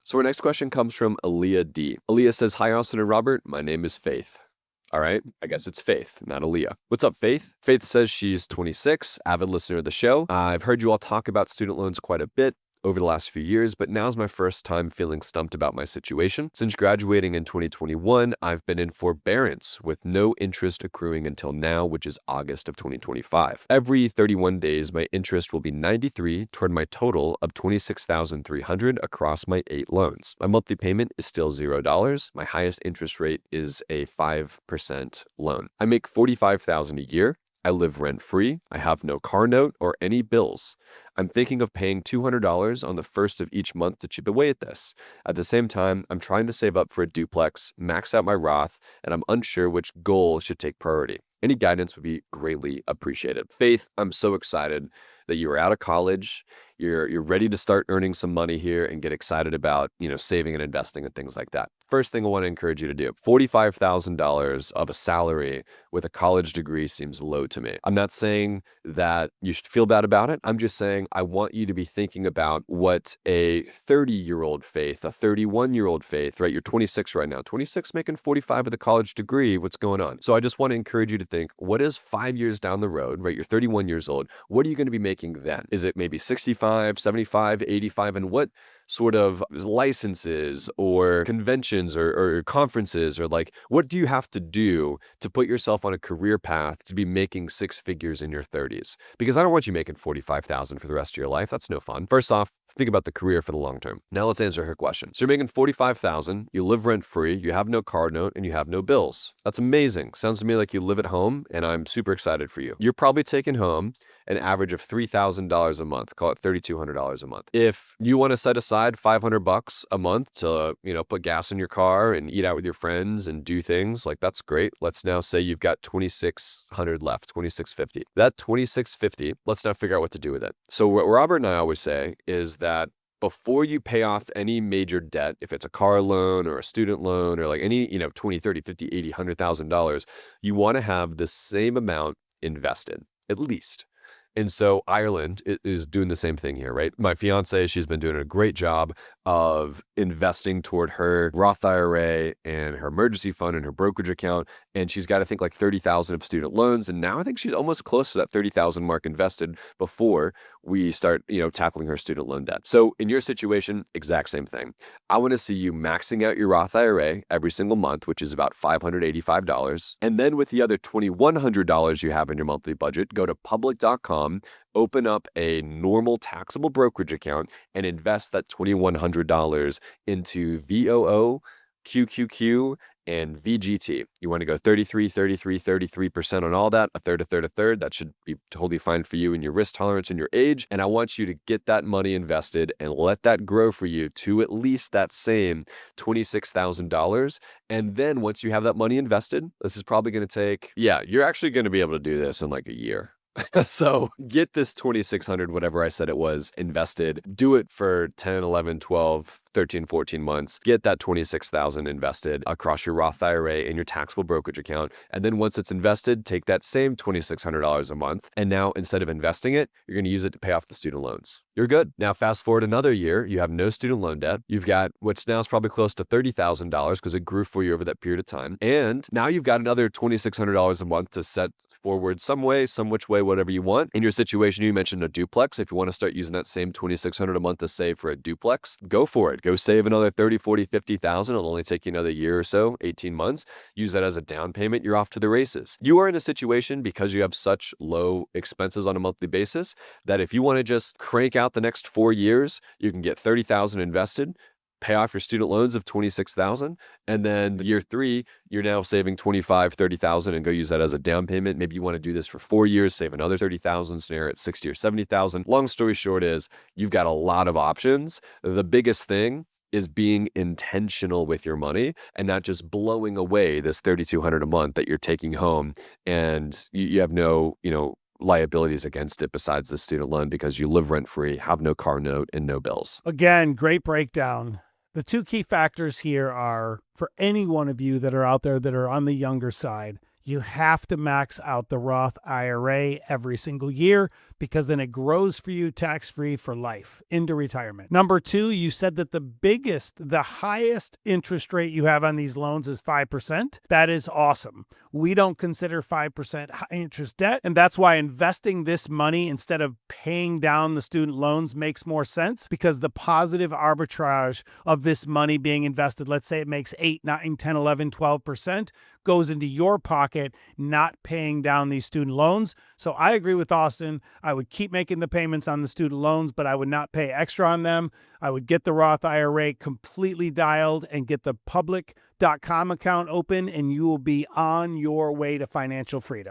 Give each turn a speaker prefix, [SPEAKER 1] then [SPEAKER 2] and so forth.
[SPEAKER 1] So our next question comes from Aaliyah D. Aaliyah says, "Hi, Austin and Robert. My name is Faith." All right, I guess it's Faith, not Aaliyah. What's up, Faith? Faith says she's 26, avid listener of the show. I've heard you all talk about student loans quite a bit over the last few years, but now's my first time feeling stumped about my situation. Since graduating in 2021, I've been in forbearance with no interest accruing until now, which is August of 2025. Every 31 days, my interest will be 93 toward my total of 26,300 across my 8 loans. My monthly payment is still $0. My highest interest rate is a 5% loan. I make $45,000 a year. I live rent-free. I have no car note or any bills. I'm thinking of paying $200 on the first of each month to chip away at this. At the same time, I'm trying to save up for a duplex, max out my Roth, and I'm unsure which goal should take priority. Any guidance would be greatly appreciated. Faith, I'm so excited that you are out of college. You're ready to start earning some money here and get excited about, saving and investing and things like that. First thing I want to encourage you to do, $45,000 of a salary with a college degree seems low to me. I'm not saying that you should feel bad about it. I'm just saying I want you to be thinking about what a 30-year-old Faith, a 31-year-old Faith, right? You're 26 right now. 26 making 45 with a college degree. What's going on? So I just want to encourage you to think, what is 5 years down the road, right? You're 31 years old. What are you going to be making then? Is it maybe 65, 75, 85? And what sort of licenses or conventions or conferences, or what do you have to do to put yourself on a career path to be making 6 figures in your 30s? Because I don't want you making 45,000 for the rest of your life. That's no fun. First off, think about the career for the long term. Now let's answer her question. So you're making 45,000, you live rent free, you have no car note, and you have no bills. That's amazing. Sounds to me like you live at home, and I'm super excited for you. You're probably taking home an average of $3,000 a month, call it $3,200 a month. If you want to set aside $500 a month to, put gas in your car and eat out with your friends and do things, that's great. Let's now say you've got $2,600 left, $2,650. That $2,650, let's now figure out what to do with it. So what Robert and I always say is that before you pay off any major debt, if it's a car loan or a student loan or any, 20, 30, 50, 80, $100,000, you want to have the same amount invested, at least. And so Ireland is doing the same thing here, right? My fiance, she's been doing a great job of investing toward her Roth IRA and her emergency fund and her brokerage account. And she's got, I think, 30,000 of student loans. And now I think she's almost close to that 30,000 mark invested before we start, tackling her student loan debt. So in your situation, exact same thing. I want to see you maxing out your Roth IRA every single month, which is about $585. And then with the other $2,100 you have in your monthly budget, go to public.com, open up a normal taxable brokerage account, and invest that $2,100 into VOO, QQQ, and VGT. You want to go 33% on all that, a third. That should be totally fine for you and your risk tolerance and your age. And I want you to get that money invested and let that grow for you to at least that same $26,000. And then once you have that money invested, this is probably going to take, you're actually going to be able to do this in a year. So get this 2,600, whatever I said it was, invested. Do it for 10, 11, 12, 13, 14 months. Get that 26,000 invested across your Roth IRA and your taxable brokerage account. And then once it's invested, take that same $2,600 a month. And now instead of investing it, you're going to use it to pay off the student loans. You're good. Now fast forward another year, you have no student loan debt. You've got what's now is probably close to $30,000 because it grew for you over that period of time. And now you've got another $2,600 a month to set forward some way, some which way, whatever you want. In your situation, you mentioned a duplex. If you want to start using that same $2,600 a month to save for a duplex, go for it. Go save another 30, 40, 50,000. It'll only take you another year or so, 18 months. Use that as a down payment. You're off to the races. You are in a situation because you have such low expenses on a monthly basis that if you want to just crank out the next 4 years, you can get 30,000 invested, pay off your student loans of 26,000, and then year 3, you're now saving 25, 30,000 and go use that as a down payment. Maybe you want to do this for 4 years, save another 30,000, snare at 60 or 70,000. Long story short is you've got a lot of options. The biggest thing is being intentional with your money and not just blowing away this $3,200 a month that you're taking home and you have no, liabilities against it besides the student loan because you live rent free, have no car note, and no bills.
[SPEAKER 2] Again, great breakdown. The 2 key factors here are, for any one of you that are out there that are on the younger side, You have to max out the Roth IRA every single year because then it grows for you tax-free for life into retirement. Number two, you said that the highest interest rate you have on these loans is 5%. That is awesome. We don't consider 5% high interest debt, and that's why investing this money instead of paying down the student loans makes more sense, because the positive arbitrage of this money being invested, let's say it makes 8, 9, 10, 11, 12%, goes into your pocket, not paying down these student loans. So I agree with Austin. I would keep making the payments on the student loans, but I would not pay extra on them. I would get the Roth IRA completely dialed and get the public.com account open, and you will be on your way to financial freedom.